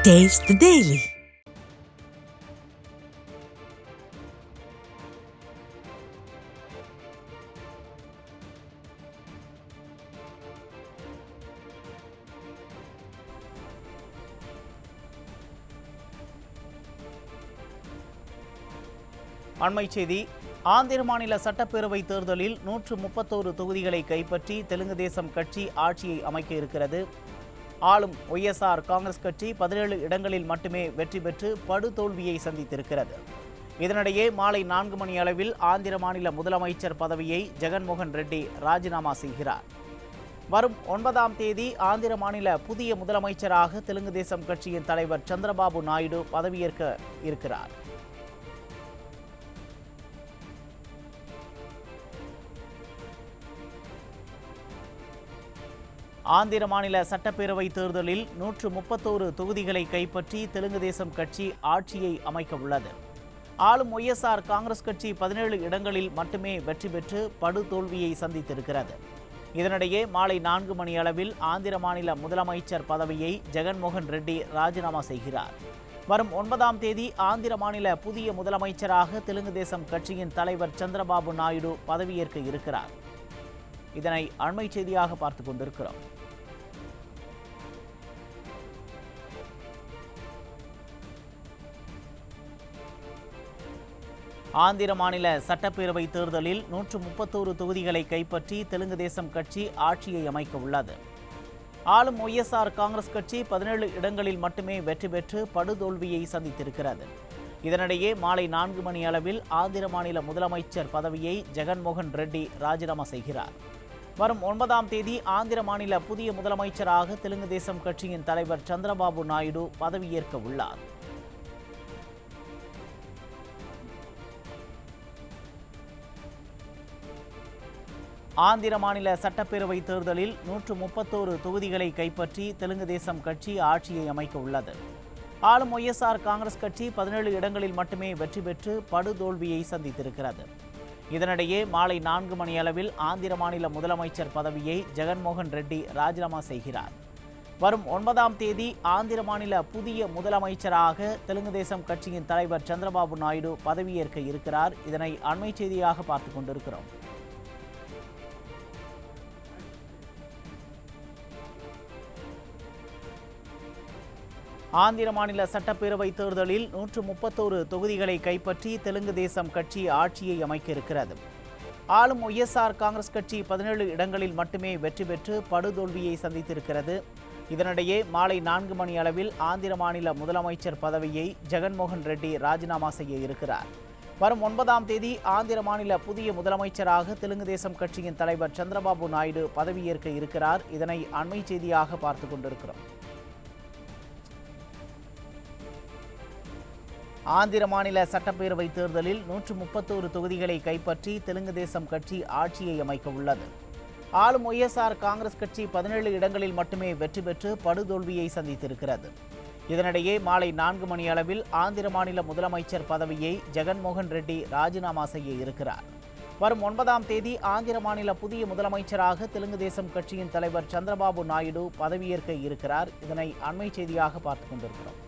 Taste the Daily. அண்மைச் செய்தி. ஆந்திர மாநில சட்டப்பேரவை தேர்தலில் 131 தொகுதிகளை கைப்பற்றி தெலுங்கு தேசம் கட்சி ஆட்சியை அமைக்க இருக்கிறது. ஆளும் ஒய்எஸ்ஆர் காங்கிரஸ் கட்சி 17 இடங்களில் மட்டுமே வெற்றி பெற்று படுதோல்வியை சந்தித்திருக்கிறது. இதனிடையே மாலை 4 மணி அளவில் ஆந்திர மாநில முதலமைச்சர் பதவியை ஜெகன்மோகன் ரெட்டி ராஜினாமா செய்கிறார். வரும் 9ஆம் தேதி ஆந்திர மாநில புதிய முதலமைச்சராக தெலுங்கு தேசம் கட்சியின் தலைவர் சந்திரபாபு நாயுடு பதவியேற்க இருக்கிறார். ஆந்திர மாநில சட்டப்பேரவை தேர்தலில் 131 தொகுதிகளை கைப்பற்றி தெலுங்கு தேசம் கட்சி ஆட்சியை அமைக்க உள்ளது. ஆளும் ஒய்எஸ்ஆர் காங்கிரஸ் கட்சி 17 இடங்களில் மட்டுமே வெற்றி பெற்று படுதோல்வியை சந்தித்திருக்கிறது. இதனிடையே மாலை 4 மணி அளவில் ஆந்திர மாநில முதலமைச்சர் பதவியை ஜெகன்மோகன் ரெட்டி ராஜினாமா செய்கிறார். வரும் 9ஆம் தேதி ஆந்திர மாநில புதிய முதலமைச்சராக தெலுங்கு தேசம் கட்சியின் தலைவர் சந்திரபாபு நாயுடு பதவியேற்க இருக்கிறார். இதனை அண்மை செய்தியாக பார்த்துக் கொண்டிருக்கிறோம். ஆந்திர மாநில சட்டப்பேரவை தேர்தலில் 131 தொகுதிகளை கைப்பற்றி தெலுங்கு தேசம் கட்சி ஆட்சியை அமைக்க உள்ளது. ஆளும் ஒய்எஸ்ஆர் காங்கிரஸ் கட்சி 17 இடங்களில் மட்டுமே வெற்றி பெற்று படுதோல்வியை சந்தித்திருக்கிறது. இதனிடையே மாலை 4 மணி அளவில் ஆந்திர மாநில முதலமைச்சர் பதவியை ஜெகன்மோகன் ரெட்டி ராஜினாமா செய்கிறார். வரும் 9ஆம் தேதி ஆந்திர மாநில புதிய முதலமைச்சராக தெலுங்கு தேசம் கட்சியின் தலைவர் சந்திரபாபு நாயுடு பதவியேற்க உள்ளார். ஆந்திர மாநில சட்டப்பேரவை தேர்தலில் 131 தொகுதிகளை கைப்பற்றி தெலுங்கு தேசம் கட்சி ஆட்சியை அமைக்க உள்ளது. ஆளும் ஒய்எஸ்ஆர் காங்கிரஸ் கட்சி 17 இடங்களில் மட்டுமே வெற்றி பெற்று படுதோல்வியை சந்தித்திருக்கிறது. இதனிடையே மாலை 4 மணி அளவில் ஆந்திர மாநில முதலமைச்சர் பதவியை ஜெகன்மோகன் ரெட்டி ராஜினாமா செய்கிறார். வரும் 9ஆம் தேதி ஆந்திர மாநில புதிய முதலமைச்சராக தெலுங்கு தேசம் கட்சியின் தலைவர் சந்திரபாபு நாயுடு பதவியேற்க இருக்கிறார். இதனை அண்மை செய்தியாக பார்த்துக் கொண்டிருக்கிறோம். ஆந்திர மாநில சட்டப்பேரவை தேர்தலில் 131 தொகுதிகளை கைப்பற்றி தெலுங்கு தேசம் கட்சி ஆட்சியை அமைக்க இருக்கிறது. ஆளும் ஒய்எஸ்ஆர் காங்கிரஸ் கட்சி 17 இடங்களில் மட்டுமே வெற்றி பெற்று படுதோல்வியை சந்தித்திருக்கிறது. இதனிடையே மாலை 4 மணி அளவில் ஆந்திர மாநில முதலமைச்சர் பதவியை ஜெகன்மோகன் ரெட்டி ராஜினாமா செய்ய இருக்கிறார். வரும் 9ஆம் தேதி ஆந்திர மாநில புதிய முதலமைச்சராக தெலுங்கு தேசம் கட்சியின் தலைவர் சந்திரபாபு நாயுடு பதவியேற்க இருக்கிறார். இதனை அண்மை செய்தியாக பார்த்துக் கொண்டிருக்கிறோம். ஆந்திர மாநில சட்டப்பேரவை தேர்தலில் 131 தொகுதிகளை கைப்பற்றி தெலுங்கு தேசம் கட்சி ஆட்சியை அமைக்க உள்ளது. ஆளும் ஒய்எஸ்ஆர் காங்கிரஸ் கட்சி 17 இடங்களில் மட்டுமே வெற்றி பெற்று படுதோல்வியை சந்தித்திருக்கிறது. இதனிடையே மாலை 4 மணி அளவில் ஆந்திர மாநில முதலமைச்சர் பதவியை ஜெகன்மோகன் ரெட்டி ராஜினாமா செய்ய இருக்கிறார். வரும் 9ஆம் தேதி ஆந்திர மாநில புதிய முதலமைச்சராக தெலுங்கு தேசம் கட்சியின் தலைவர் சந்திரபாபு நாயுடு பதவியேற்க இருக்கிறார். இதனை அண்மை செய்தியாக பார்த்துக் கொண்டிருக்கிறோம்.